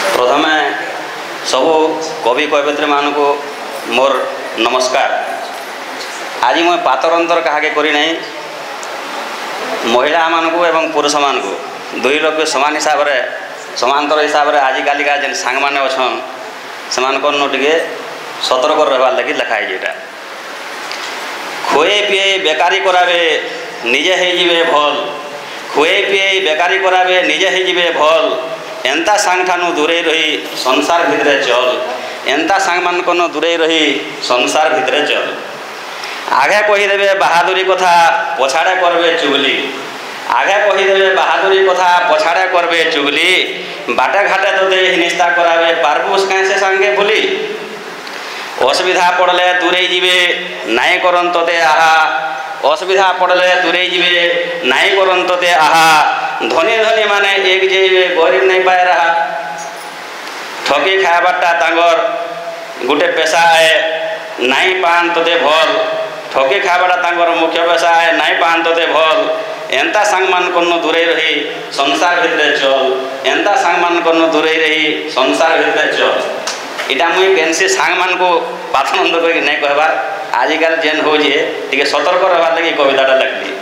प्रथमे सबू कवि कवियत्री मान को मोर नमस्कार। आज मैं पातर अंतर क्या करना महिला मान को एवं पुरुष मान को दुई लोग समान हिसाब से समांतर हिसाब से आजिकल का जेन सांग मैंने अच्छन से टे सतर्क रहा लगी लिखाई जेटा खुए पीए बेकारी करावे निजे हो भल खुए पीए बेकारी करावे निजे हो भल एंता सांग ठानु दूरे रही संसार भितर चल एंता सांग मान दूरे रही संसार भितर चल आगे कहीदेवे बहादुरी कथा पछाड़े करबे चुगली आगे कहीदेवे बहादुरी कथा पछाड़े करबे चुगली बाटे घाटे तोते हिनिस्ता करावे पारबुस कैसे सांगे भूली असुविधा पड़ले दूरे जीवे नाई करन तोते आहा असुविधा पड़ले दूरे जीवे नाई करन तोते आहा धनी धनी माने एक जीवे गरीब नहीं पाए रहा ठकी खाबाटा तांगर गुटे पेशा है नाई पान तोते भल ठकी खाबाटा तांगर मुख्य पेशा है नाई पान तोते भल एंता सांग मान को दूरे रही संसार भितर चल एंता सांग मान को दूरे रही संसार भितर चल इटा मुई केनसी सांग मान को पाथनंद कर नहीं कहबार आजिकल जेन हो टे सतर्क रहा लगी कविताटा लिखली।